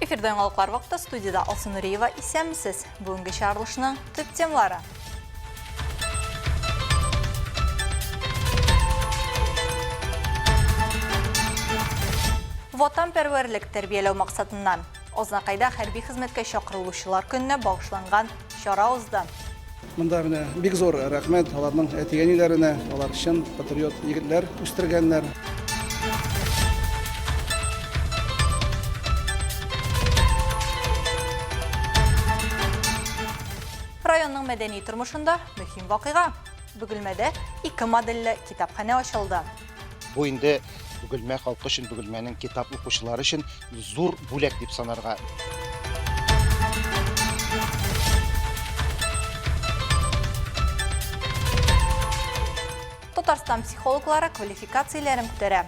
Эфирден алықлар вақытта студияда Алсын Нұриева исәмісіз. Бүгінгі шарылышының түп темалары. Ватан пәрверлік тәрбиелеу мақсатынан Ознақайда хәрби қызметке шақырылушылар күніне бағышланған шара озды. Мында менә бик зур рәхмәт аларның әтигәниләренә, алар чын патриот егетләр үстергәннәр. Районның мәдәни тормышында мөһим вакыйга. Бөгелмәдә 2 модельле китапханә ачылды. Бу инде Бөгелмә халкы өчен, Бөгелмәнең китап укучылары өчен зур бүләк дип санарга. Татарстан психологлары квалификацияләрен күтәрә.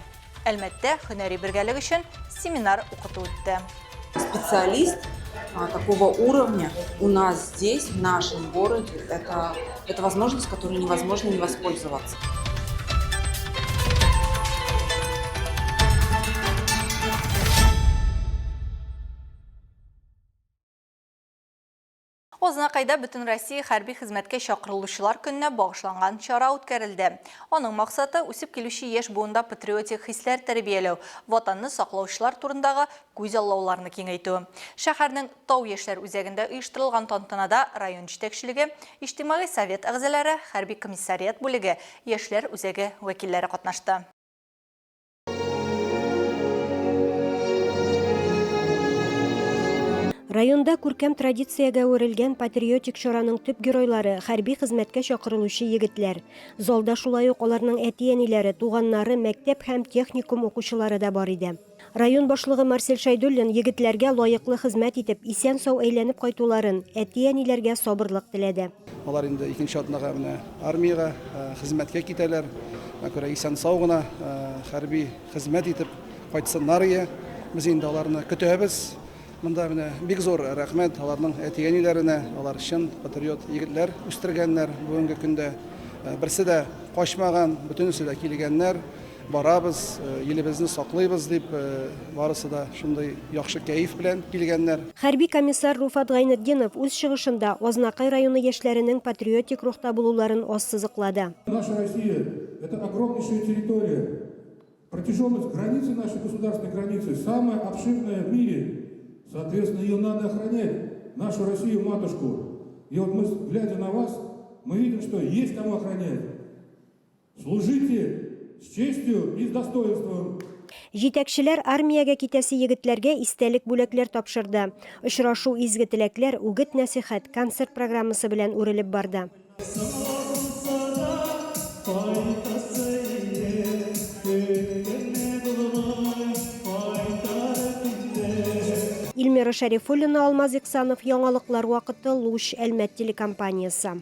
Әлбәттә, һөнәри бергәлек өчен семинар укыту үтте. Специалист такого уровня у нас здесь, в нашем городе, это возможность, которой невозможно не воспользоваться. Ознақайда бүтін Россия хәрби хезмәткә шақырылушылар күніне бағышланған шара үткәрелде. Оның мақсаты үсіп келуші еш буында патриотик хисләр тәрбиелеу, ватанны саклаучылар турындагы күз аллауларны киңәйтү. Шәһәрнең Тау яшьләр үзәгендә оештырылган тантанада район җитәкчелеге, иҗтимагый совет әгъзалары, хәрби комиссариат бүлеге, яшьләр үзәге вәкилләре катнашты. Районда күркәм традициягә үрелгән патриотик чараның төп геройлары хәрби хезмәткә чакырылучы егетләр. Залда шулай ук аларның әти-әниләре, туганнары, мәктәп һәм техникум укучылары да бар иде. Район башлыгы Марсель Шайдуллин егетләргә лаеклы хезмәт итеп исән-сау әйләнеп кайтуларын, әти-әниләргә сабырлык теләде. Алар инде икенче атнага менә армиягә хезмәткә китәләр. Мәкәр исән-сау гына хәрби хезмәт итеп кайтсыннар ия. Без инде аларны көтәбез. Мында менә бик зур рәхмәт аларның әтигәниләренә, алар чын патриот егетләр үстергәннәр. Бүгенге көндә берсе дә качмаган, бөтенесе дә килгәннәр. Барабыз, елебезне саклыйбыз дип, барысы да шундый яхшы кәеф белән килгәннәр. Хәрби комиссар Руфат Гайнетдинов үз чыгышында Ознакай районы яшьләренең патриотик рухта булуларын ассызыклады. Наша Россия – это огромнейшая территория. Протяженность границы нашей государственной границы самая обширная в мире. Соответственно, ее надо охранять, нашу Россию, матушку. И вот мы, глядя на вас, мы видим, что есть кому охранять. Служите с честью и с достоинством. Җитәкчеләр армиягә китәсе егетләргә истәлек бүләкләр тапшырды. Очрашу изге теләкләр, үгет нәсихәт, концерт программасы белән үрелеп барды. Илмира Шәрифуллина, Алмаз Иксанов, яңалыклар вакыты, Луч, Әлмәт телекомпаниясы.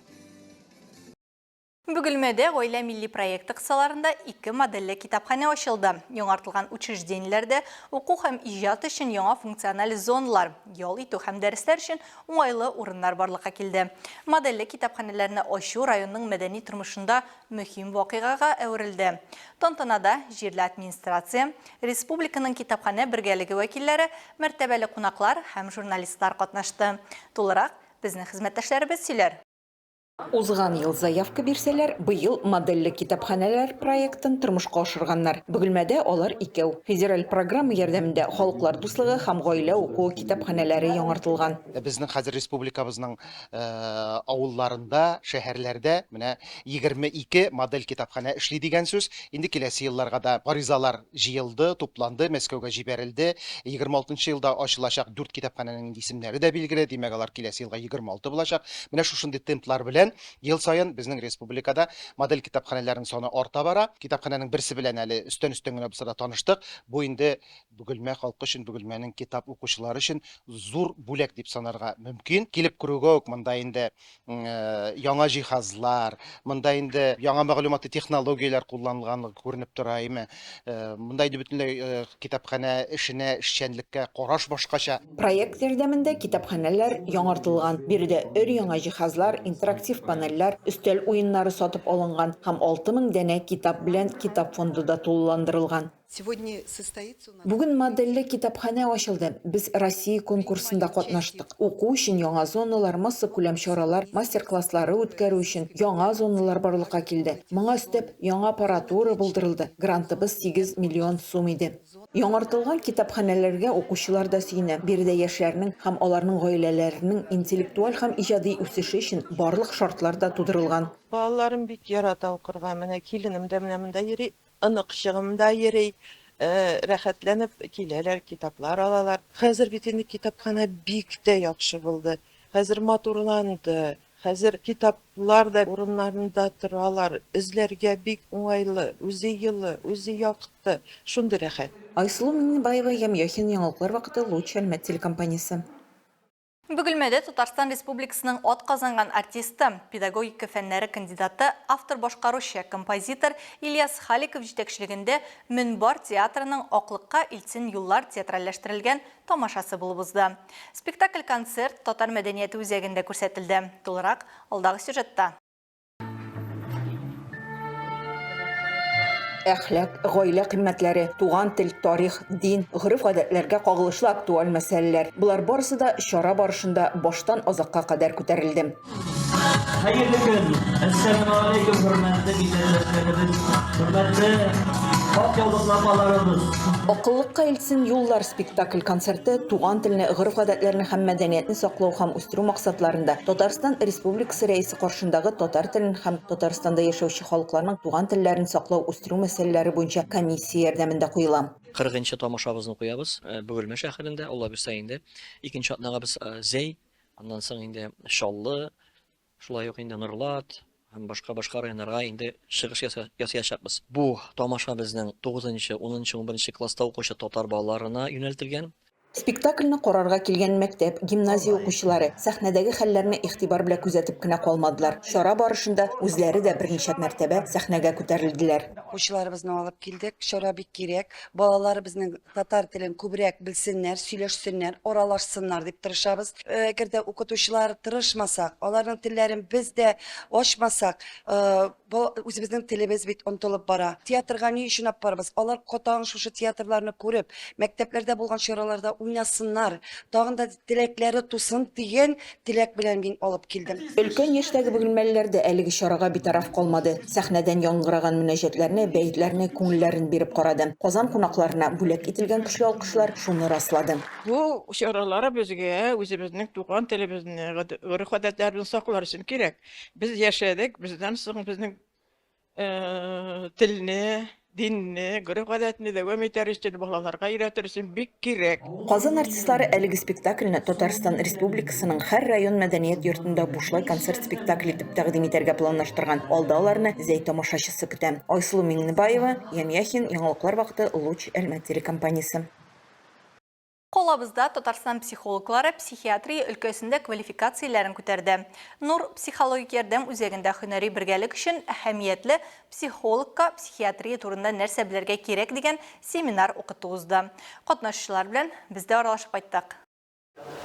Бөгелмәдә гаилә милли проекты кысаларында 2 модельле китапханә ачылды. Яңартылган учреждениеләрдә уку һәм иҗат өчен яңа функциональ зоналар, ял итү һәм дәресләр өчен уңайлы урыннар барлыкка килде. Модельле китапханәләрне ачу районның мәдәни тормышында мөһим вакыйгага әверелде. Тантанада җирле администрация, республиканың китапханә бергәлеге вәкилләре, мәртәбәле кунаклар һәм журналистлар катнашты. Тулырак безнең хезмәттәшләребез сөйләр. Узган ел заявка бирсәләр, быел модельле китапханәләр проектын тормышка ашырганнар. Бөгелмәдә алар 2. Федераль программа ярдәмендә халыклар дуслыгы һәм гаилә уку китапханәләре яңартылган. Безнең хәзер республикабызның авылларында, шәһәрләрдә менә 22 модель китапханә эшли дигән сүз. Инде киләсе елларга да гаризалар җыелды, тупланды, Мәскәүгә җибәрелде. 26 елда ачылачак 4 китапханәнең исемнәре дә билгеле, димәк алар киләсе елга 26 булачак. Менә шушындый темплар белән ел сайын безнең республикада модель китапханәләрнең саны арта бара. Китапханәнең берсе белән әле өстән генә булса да таныштык. Бу инде Бөгелмә халкы өчен, Бөгелмәнең китап укучылары өчен зур бүләк дип санарга мөмкин. Килеп күрүгә үк монда инде яңа җиһазлар, монда инде яңа мәгълүмати технологияләр кулланылганлыгы күренеп тора име. Монда инде бөтенләй китапханә эшенә, эшчәнлеккә караш башкача. Проект ярдәмендә китапханәләр яңартылган. Биредә өр-яңа җиһазлар, интерактив панельләр, өстәл уеннары сатып алынган һәм 6000 дәнә китап белән китап фонды да тулыландырылган. Сегодня состоится у нас... Бүген моделле китапхана ачылды. Без Россия конкурсында катнаштык. Уку өчен яңа зоналар, массып күләм чаралар, мастер-класслары үткәрү өчен яңа зоналар барлыкка килде. Моңа өстәп яңа аппаратура булдырылды. Грантыбыз 8 миллион сум иде. Яңартылган китапханәләргә укучылар да сөенә. Биредә яшьләрнең һәм аларның гаиләләренең интеллектуаль һәм иҗади үсеше өчен барлык шартлар да тудырылган. Балаларым бик ярата укырга. Менә киленем дә менә монда йөри, ынык чыгым да йөри. Рәхәтләнеп киләләр, китаплар алалар. Хәзер бит инде китапхана бик тә яхшы булды. Хәзер матурланды. Хәзер китаплар да урыннарында торалар. Эзләргә бик уңайлы, үзе йылы, үзе якты. Шундый рәхәт. Айсылу Миннебаева, Ямьяхин, Яңалыклар вакыты, Луч Әлмәт телекомпаниясе. Бөгелмәдә Татарстан Республикасының ат казанган артисты, педагогика фәннәре кандидаты, автор башкаручы, композитор Ильяс Халиков җитәкчелегендә Мөнбар театрының Аклыкка илтсен юллар театральләштерелгән тамашасы булып узды. Спектакль-концерт татар мәдәнияте үзәгендә күрсәтелде. Тулырак алдагы сюжетта. Әхлак, гаилә кыйммәтләре, туган тел, тарих, дин, гырыф-гадәтләргә кагылышлы актуаль мәсьәләләр. Булар барысы да чара барышында баштан азакка кадәр күтәрелде. Хәерле көн. Ассаламу алейкум, хөрмәтле милләттәшләребез, хөрмәтле ак яулыкларыбыз. Акыллыкка илтсен юллар спектакль концерты туган телне, гырыф-гадәтләрне һәм мәдәниятне саклау һәм үстерү максатларында Татарстан Республикасы рәисе каршындагы татар телен һәм Татарстанда яшәүче халыкларның туган телләрен саклау, үстерү мәсьәләләре буенча комиссия ярдәмендә куела. 40-нчы тамашабызны куябыз Бөгелмә шәһәрендә, Алла бирсә инде. Икенче атнага без Зәй, аннан соң инде Шаллы, шулай ук инде Нырлат һәм башка районнарга инде чыгыш ясаячакбыз. Бу тамаша безнең 9-нчы, 10-нчы, 11-нче класста укучы татар балаларына юнәлтелгән. Спектакльне карарга килгән мәктәп, гимназия укучылары сәхнәдәге хәлләрне игътибар белән күзәтеп кенә калмадылар. Чара барышында үзләре дә берничә мәртәбә сәхнәгә күтәрелделәр. Укучыларыбызны алып килдек. Чара бик кирәк. Балалар безнең татар телен күбрәк белсеннәр, сөйләшсеннәр, аралашсыннар дип тырышабыз. Әгәр дә укытучылар тырышмасак, аларның телләрен без дә ачмасак, үзебезнең телебез бит онытылып бара. Театрга ни өчен алып барабыз? Алар катаң шушы театрларны күреп, мәктәпләрдә булган чараларда уйнасыннар, тагын да теләкләре тусын дигән теләк белән мин алып килдем. Өлкән яшьтәге бөгелмәлеләр дә әлеге чарага битараф калмады. Сәхнәдән яңгыраган мөнәҗәтләрне, бәйтләрне, күңелләрен биреп карады. Казан кунакларына бүләк ителгән көчле алкышлар шуны раслады. Бу чаралар безгә үзебезнең туган телебезне, гырыф-гадәтләрне саклар өчен кирәк. Без яшәдек, бездән соң безнең телне, динне, гырыф-гадәтне дәвам итәр өчен балаларга өйрәтер өчен бик кирәк. Казан артистлары әлеге спектакльне Татарстан Республикасының һәр район мәдәният йортында бушлай концерт спектакль итеп тәкъдим итәргә планлаштырган. Алда аларны Зәй тамашачысы көтә. Айсылу Миннебаева, Ямьяхин, Яңалыклар вакыты, Луч Әлмәт телекомпаниясе. Колабызда Татарстан психологлары психиатрия өлкәсендә квалификацияләрен күтәрде. Нур психологик ярдәм үзәгендә һөнәри бергәлек өчен әһәмиятле психологка психиатрия турында нәрсә белергә кирәк дигән семинар укыту узды. Катнашучылар белән без дә аралашып кайттык.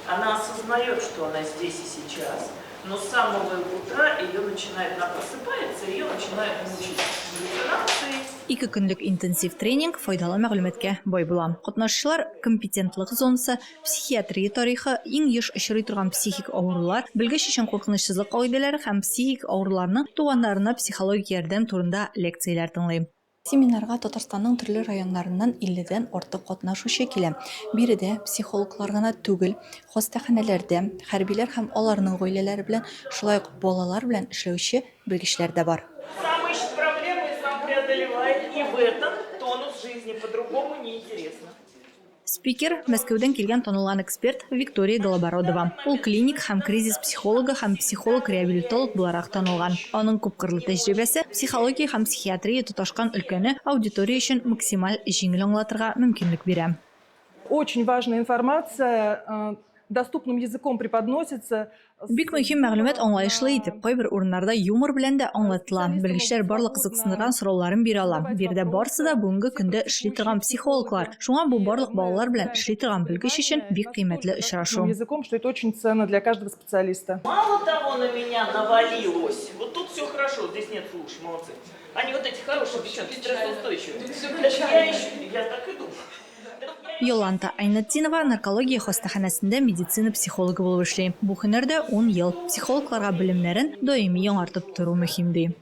Она осознает, что она здесь и сейчас, но с самого утра ее начинает, она просыпается, ее начинает мучить галлюцинации. 2 көнлек интенсив тренинг файдалы мәгълүматкә бай була. Катнашучылар компетентлык зонасы, психиатрия тарихы, иң еш очрый торган психик авырулар, белгеч өчен куркынычсызлык кагыйдәләре һәм психик авыруларның туганнарына психологик ярдәм турында лекцияләр тыңлый. Семинарга Татарстанның төрле районнарыннан 50-дән артык катнашучы килә. Биредә психологлар гына түгел, хастаханәләрдә хәрбиләр һәм аларның гаиләләре белән, шулай ук балалар белән эшләүче белгечләр дә бар. Сам ищет проблемы и сам преодолевает, и в этом тонус жизни по-другому неинтересно. Спикер Мәскәүдән килгән танылган эксперт Виктория Голобородова. Ул клиник һәм кризис психологы һәм психолог-реабилитолог буларак танылган. Аның күпкырлы тәҗрибәсе психология һәм психиатрия тоташкан өлкәне аудитория өчен максималь җиңел аңлатырга мөмкинлек бирә. Очень важная информация доступным языком преподносится. Бик мөһим мәгълүмат аңлаешлы итеп, кайбер урыннарда юмор белән дә аңлатыла. Белгечләр барлык кызыксындырган сорауларын бирә ала. Биредә барысы да бүгенге көндә эшли торган психологлар. Шуңа бу барлык балалар белән эшли торган белгеч өчен бик кыйммәтле очрашу. Языком, что это очень ценно для каждого специалиста. Мало того, на меня навалилось. Вот тут все хорошо, здесь нет слушай, молодцы. Они вот эти хорошие девчонки, стрессоустойчивые. Я так и думаю. Йоланта Айнатдинова наркология хастаханасында медицина психологы булып эшли. Бу һөнәрдә 10 ел. Психологларга белемнәрен даими яңартып тору мөһим ди.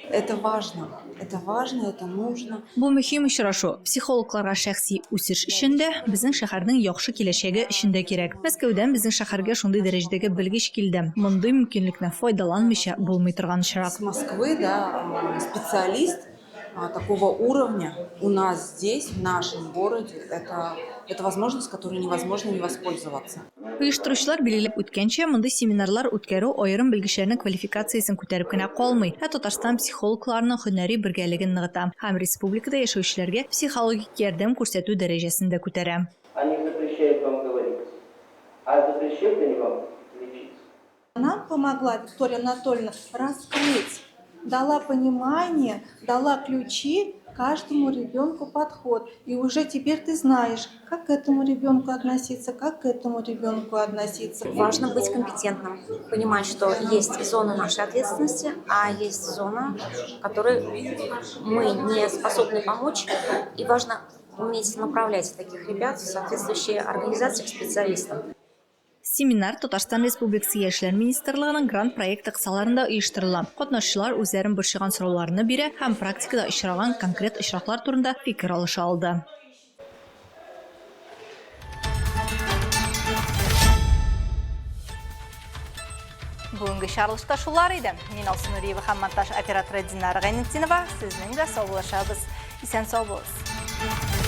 Это важно, это нужно. Бу мөһим очрашу. Психологларга шәхси үсеш өчен дә, безнең шәһәрнең яхшы киләчәге өчен дә кирәк. Мәскәүдән безнең шәһәргә шундый дәрәҗәдәге белгеч килде. Мондый мөмкинлекне файдаланмыйча булмый торган очрак. С Москвы, да, специалист такого уровня у нас здесь, в нашем городе, это возможность, которой невозможно не воспользоваться. Оештыручылар билгеләп үткәнчә, мондый семинарлар үткәрү аерым белгечләрнең квалификациясен күтәреп кенә калмый, ә Татарстан психологларының һөнәри бергәлеген ныгыта һәм республикада яшәүчеләргә психологик ярдәм күрсәтү дәрәҗәсен дә күтәрә. Они запрещают вам говорить, а запрещают они вам лечиться. Нам помогла Виктория Анатольевна раскрыть, дала понимание, дала ключи, каждому ребенку подход. И уже теперь ты знаешь, как к этому ребенку относиться, как к этому ребенку относиться. Важно быть компетентным, понимать, что есть зона нашей ответственности, а есть зона, которой мы не способны помочь. И важно уметь направлять таких ребят в соответствующие организации к специалистам. Семинар Татарстан Республикасы Яшьләр министрлыгының грант проекты кысаларында оештырыла. Катнашучылар үзләрен борчыган сорауларны бирә һәм практикада очраган конкрет очраклар турында фикер алыша алды. Бүгенге чаралышта шулар иде. Мин Алсу Нуриева һәм монтаж операторы Динара Гайнетдинова. Сезнең дә саулашабыз. Исән сау булыгыз.